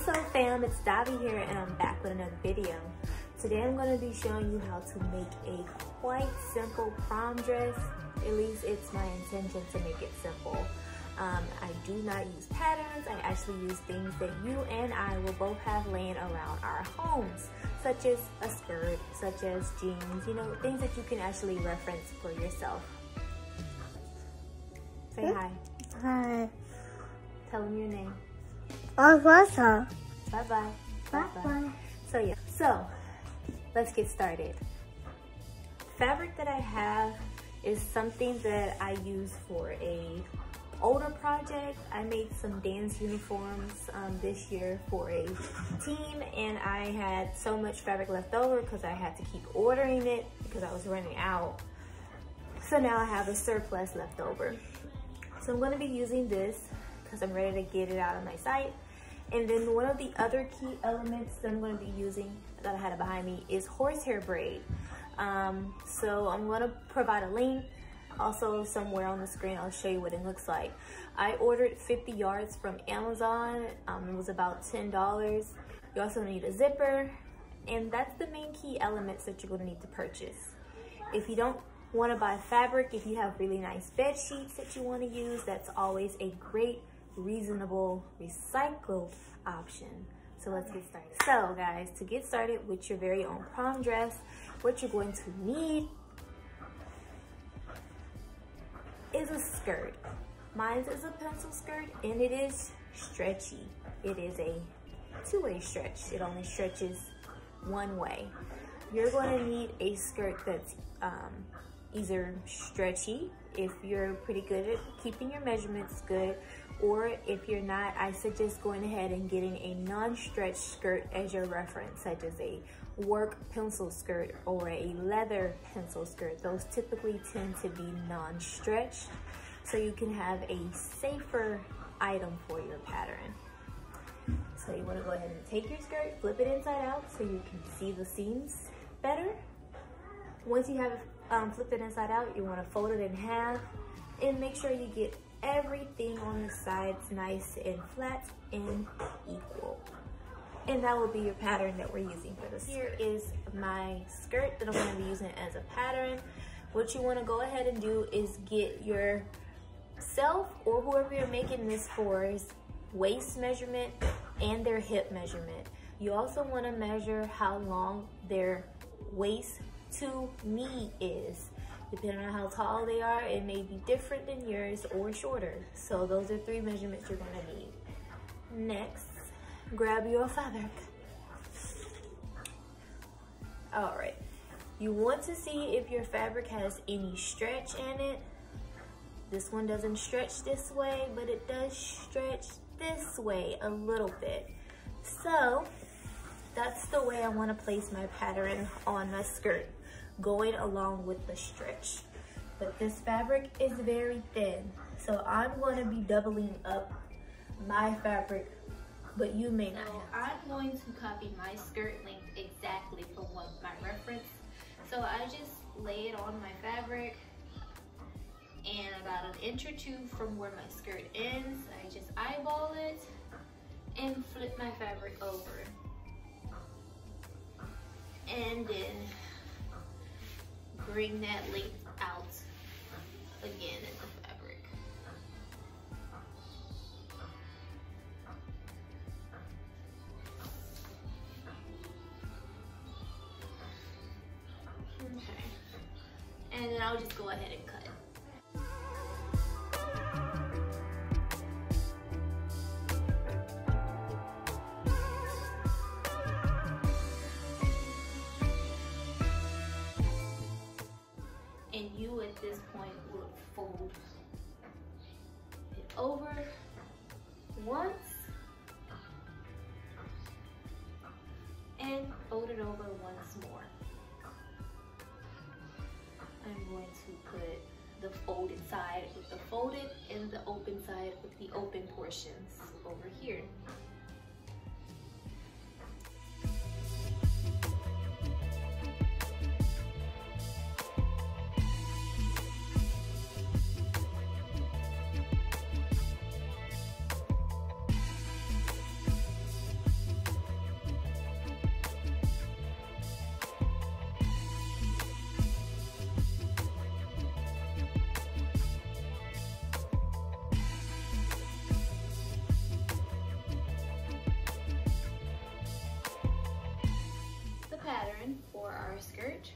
So fam, it's Davi here and I'm back with another video. Today I'm going to be showing you how to make a quite simple prom dress. At least it's my intention to make it simple. I do not use patterns. I actually use things that you and I will both have laying around our homes, such as a skirt, such as jeans, you know, things that you can actually reference for yourself. Say hi. Hi. Tell them your name. Bye-bye. Bye-bye. Bye-bye. So let's get started. Fabric that I have is something that I use for a older project. I made some dance uniforms this year for a team, and I had so much fabric left over because I had to keep ordering it because I was running out. So now I have a surplus left over. So I'm going to be using this because I'm ready to get it out of my site. And then one of the other key elements that I'm going to be using that I had it behind me is horsehair braid. So I'm going to provide a link also somewhere on the screen. I'll show you what it looks like. I ordered 50 yards from Amazon. It was about $10. You also need a zipper, and that's the main key elements that you're going to need to purchase. If you don't want to buy fabric, if you have really nice bed sheets that you want to use, that's always a great, reasonable, recycled option. So let's get started. So guys, to get started with your very own prom dress, what you're going to need is a skirt. Mine is a pencil skirt and it is stretchy. It is a two-way stretch. It only stretches one way. You're going to need a skirt that's either stretchy, if you're pretty good at keeping your measurements good, or if you're not, I suggest going ahead and getting a non-stretch skirt as your reference, such as a work pencil skirt or a leather pencil skirt. Those typically tend to be non-stretch, so you can have a safer item for your pattern. So you want to go ahead and take your skirt, flip it inside out so you can see the seams better. Once you have it flipped it inside out, you want to fold it in half and make sure you get everything on the sides nice and flat and equal. And that will be your pattern that we're using for this. Here is my skirt that I'm going to be using as a pattern. What you want to go ahead and do is get yourself or whoever you're making this for's waist measurement and their hip measurement. You also want to measure how long their waist to knee is. Depending on how tall they are, it may be different than yours or shorter. So those are 3 measurements you're going to need. Next, grab your fabric. All right, you want to see if your fabric has any stretch in it. This one doesn't stretch this way, but it does stretch this way a little bit. So that's the way I want to place my pattern on my skirt, going along with the stretch. But this fabric is very thin, so I'm going to be doubling up my fabric, but you may not. So I'm going to copy my skirt length exactly from what my reference. So I just lay it on my fabric, and about 1 inch or 2 from where my skirt ends, I just eyeball it and flip my fabric over. And then bring that length out again in the fabric. Okay. And then I'll just go ahead and cut. And you at this point would fold it over once and fold it over once more. I'm going to put the folded side with the folded and the open side with the open portions over here. for our skirt.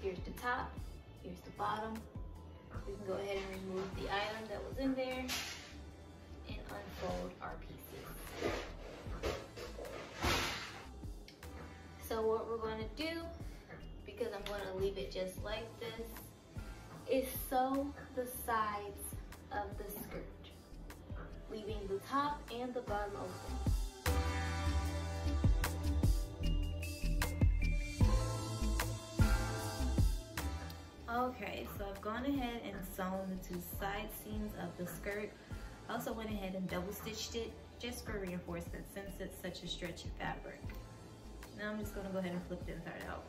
Here's the top, here's the bottom. We can go ahead and remove the item that was in there and unfold our pieces. So what we're going to do, because I'm going to leave it just like this, is sew the sides of the skirt, leaving the top and the bottom open. Okay, so I've gone ahead and sewn the two side seams of the skirt. I also went ahead and double stitched it just for reinforcement since it's such a stretchy fabric. Now I'm just going to go ahead and flip it inside out.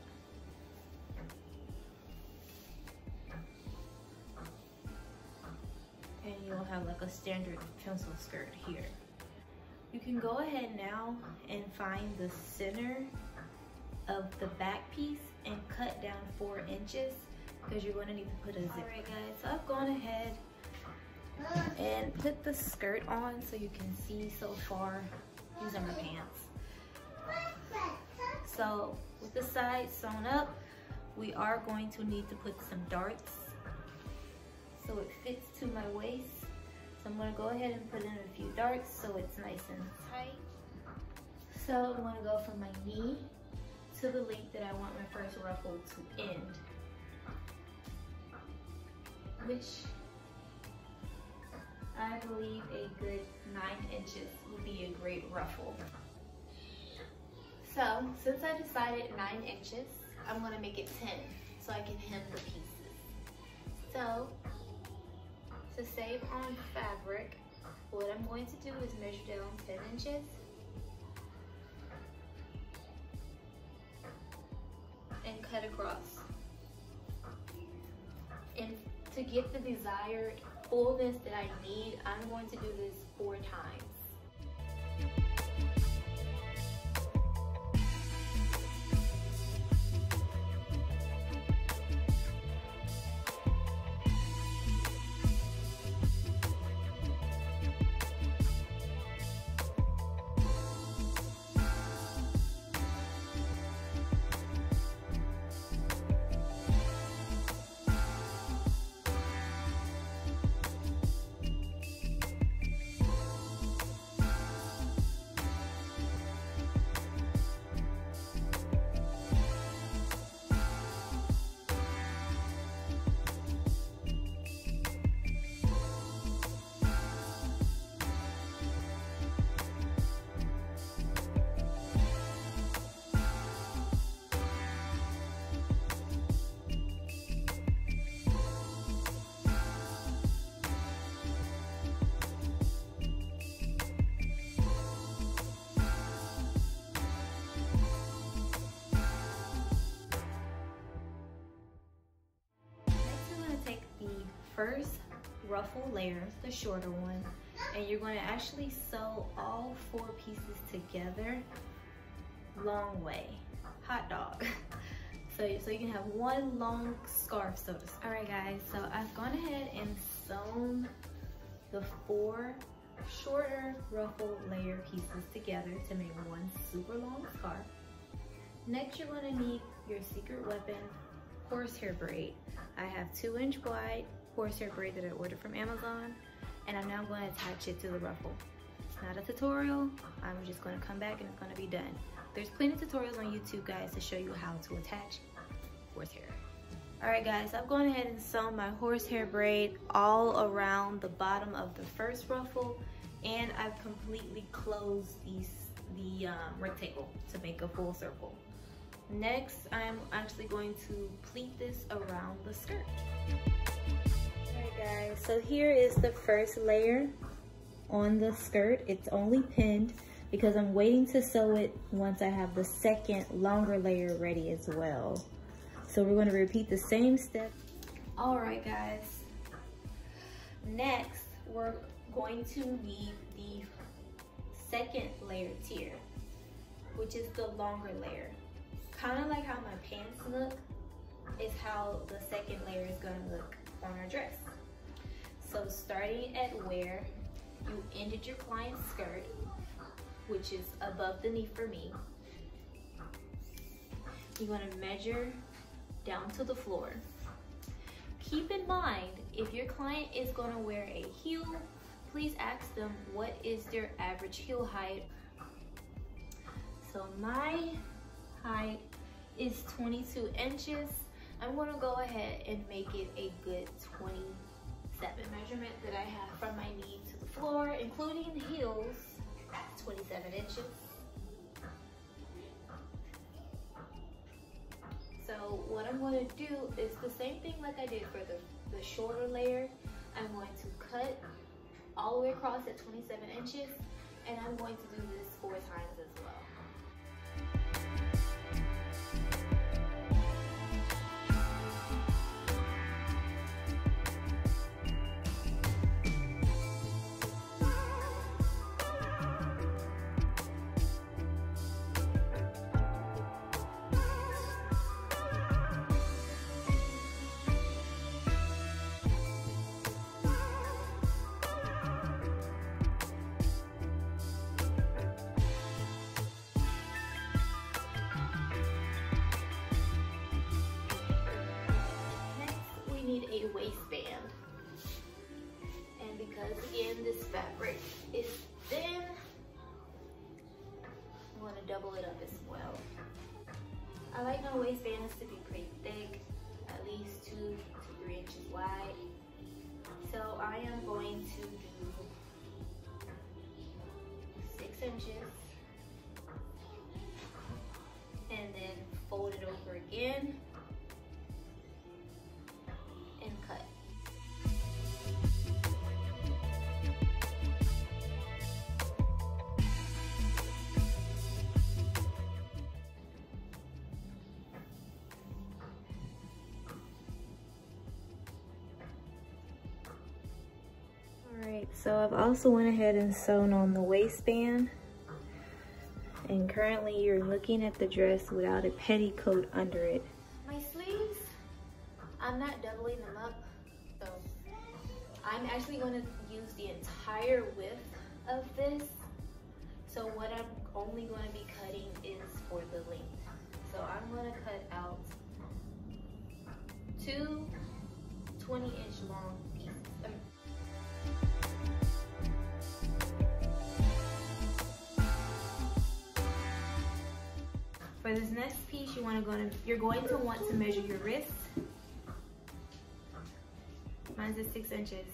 And you'll have like a standard pencil skirt here. You can go ahead now and find the center of the back piece and cut down 4 inches because you're going to need to put a zip. Alright guys, so I've gone ahead and put the skirt on so you can see so far. These are my pants. So with the sides sewn up, we are going to need to put some darts so it fits to my waist. So I'm going to go ahead and put in a few darts so it's nice and tight. So I'm going to go from my knee to the length that I want my first ruffle to end, which I believe a good 9 inches would be a great ruffle. So since I decided 9 inches, I'm going to make it 10 so I can hem the pieces. So to save on fabric, what I'm going to do is measure down 10 inches and cut across. And to get the desired fullness that I need, I'm going to do this 4 times. First ruffle layer, the shorter one, and you're going to actually sew all 4 pieces together long way, hot dog. So you can have one long scarf, so to speak. All right guys, so I've gone ahead and sewn the 4 shorter ruffle layer pieces together to make one super long scarf. Next, you're going to need your secret weapon, horsehair braid. I have 2-inch wide horsehair braid that I ordered from Amazon, and I'm now going to attach it to the ruffle. It's not a tutorial. I'm just going to come back and it's going to be done. There's plenty of tutorials on YouTube, guys, to show you how to attach horsehair. All right, guys, I've gone ahead and sewn my horsehair braid all around the bottom of the first ruffle, and I've completely closed the rectangle to make a full circle. Next, I'm actually going to pleat this around the skirt. Alright guys, so here is the first layer on the skirt. It's only pinned because I'm waiting to sew it once I have the second longer layer ready as well. So we're going to repeat the same step. Alright guys, next we're going to weave the second layer tier, which is the longer layer. Kind of like how my pants look is how the second layer is going to look on our dress. So starting at where you ended your client's skirt, which is above the knee for me, you're gonna measure down to the floor. Keep in mind, if your client is gonna wear a heel, please ask them what is their average heel height. So my height is 22 inches. I'm gonna go ahead and make it a good 27. Measurement that I have from my knee to the floor, including the heels, 27 inches. So what I'm going to do is the same thing like I did for the shorter layer. I'm going to cut all the way across at 27 inches, and I'm going to do this 4 times as well. Need a waistband, and because again this fabric is thin, I'm going to double it up as well. I like my waistbands to be pretty thick, at least 2 to 3 inches wide. So I am going to do 6 inches and then fold it over again and cut. Alright, so I've also went ahead and sewn on the waistband, and currently you're looking at the dress without a petticoat under it. My sleeves, I'm not doubling them up, so I'm actually going to use the entire width of this. So what I'm only going to be cutting is for the length. So I'm going to cut out 2 20-inch long pieces. For this next piece, you're going to want to measure your wrist. Mine's at 6 inches.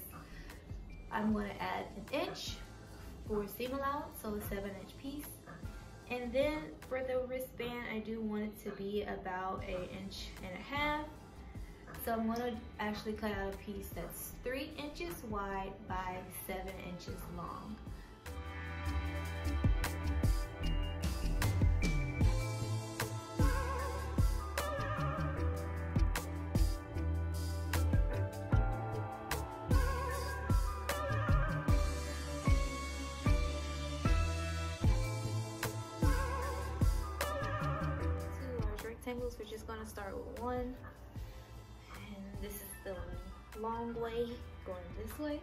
I'm going to add an inch for seam allowance, so a 7-inch piece. And then for the wristband, I do want it to be about 1.5 inches. So I'm going to actually cut out a piece that's 3 inches wide by 7 inches long. Rectangles, we're just going to start with one, and this is the long way going this way.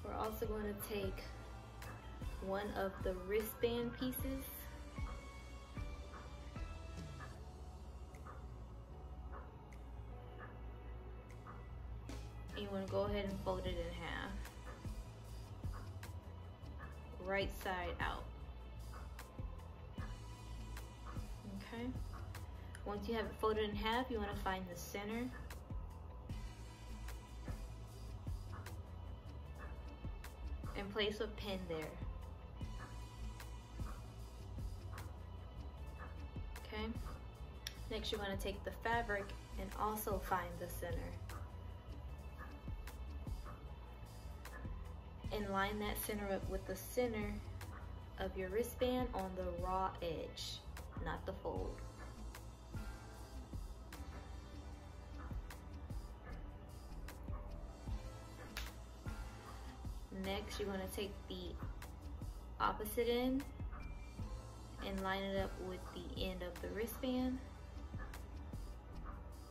We're also going to take one of the wristband pieces and you want to go ahead and fold it in half, right side out. Okay. Once you have it folded in half, you want to find the center and place a pin there. Okay. Next, you're going to take the fabric and also find the center. And line that center up with the center of your wristband on the raw edge, not the fold. Next, you're going to take the opposite end and line it up with the end of the wristband,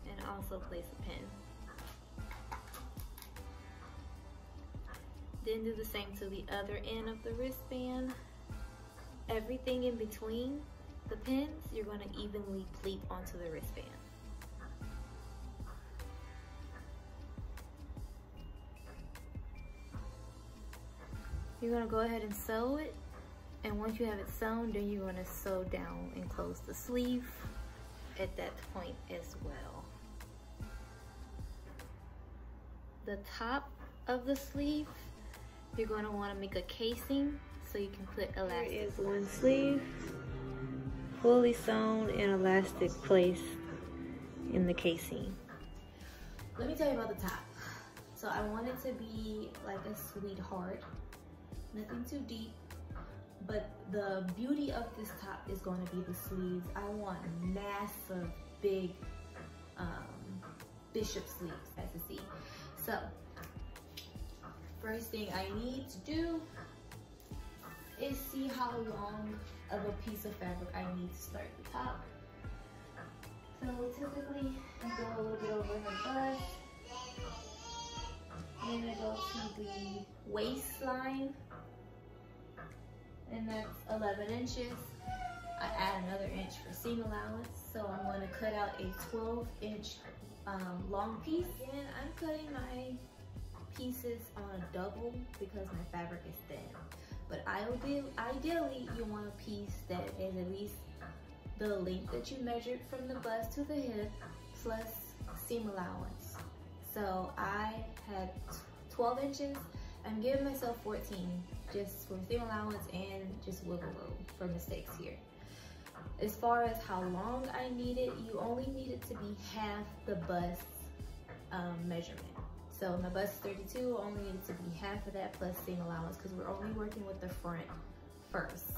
and also place a pin. Then do the same to the other end of the wristband. Everything in between the pins, you're going to evenly pleat onto the wristband. You're going to go ahead and sew it, and once you have it sewn, then you're going to sew down and close the sleeve at that point as well. The top of the sleeve, you're going to want to make a casing so you can put elastic. Here is one sleeve, fully sewn and elastic placed in the casing. Let me tell you about the top. So I want it to be like a sweetheart, nothing too deep, but the beauty of this top is going to be the sleeves. I want massive, big bishop sleeves, as you see. So first thing I need to do is see how long of a piece of fabric I need to start the top. So typically I go a little bit over her bust, then I go to the waistline, and that's 11 inches. I add another inch for seam allowance, so I'm going to cut out a 12-inch long piece. And I'm cutting my pieces on a double because my fabric is thin. But ideally, you want a piece that is at least the length that you measured from the bust to the hip plus seam allowance. So I had 12 inches. I'm giving myself 14 just for seam allowance and just wiggle room for mistakes here. As far as how long I need it, you only need it to be half the bust measurement. So my bust is 32, only need it to be half of that plus seam allowance because we're only working with the front first.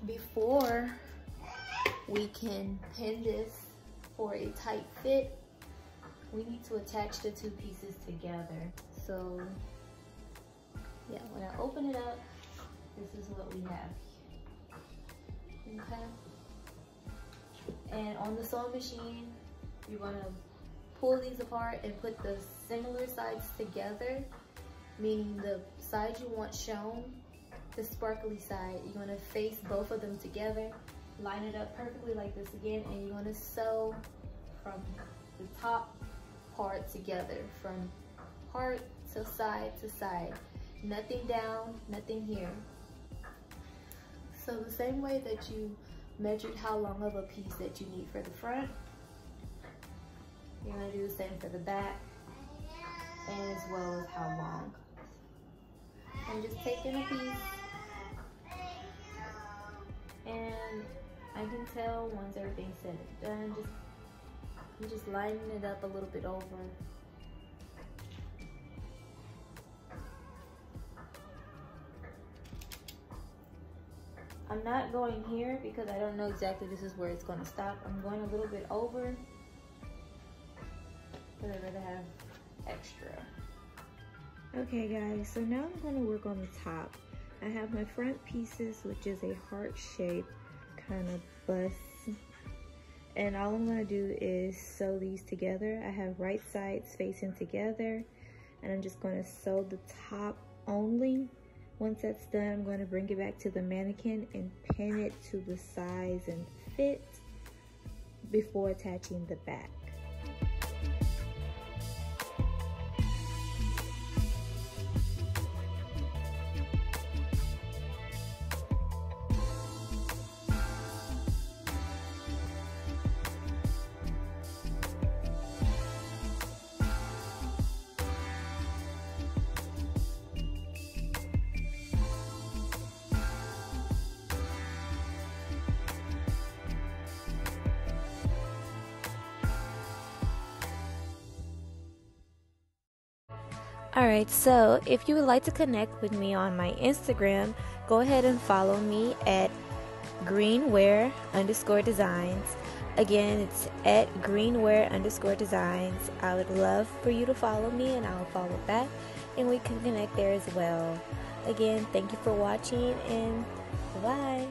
Before we can pin this for a tight fit, we need to attach the two pieces together. So yeah, when I open it up, this is what we have. Okay. And on the sewing machine, you're gonna pull these apart and put the similar sides together, meaning the side you want shown, the sparkly side, you're gonna face both of them together, line it up perfectly like this again, and you're gonna sew from the top part together, from heart to side, nothing down, nothing here. So the same way that you measured how long of a piece that you need for the front, You're gonna do the same for the back, and as well as how long. I'm just taking a piece, and I can tell once everything's said and done, I'm just lining it up a little bit over. I'm not going here because I don't know exactly this is where it's going to stop. I'm going a little bit over because I'd rather have extra. Okay guys, so now I'm going to work on the top. I have my front pieces, which is a heart shape kind of bust. And all I'm going to do is sew these together. I have right sides facing together, and I'm just going to sew the top only. Once that's done, I'm going to bring it back to the mannequin and pin it to the size and fit before attaching the back. Alright, so if you would like to connect with me on my Instagram, go ahead and follow me at greenwear_designs. Again, it's at greenwear_designs. I would love for you to follow me, and I'll follow back, and we can connect there as well. Again, thank you for watching, and bye-bye.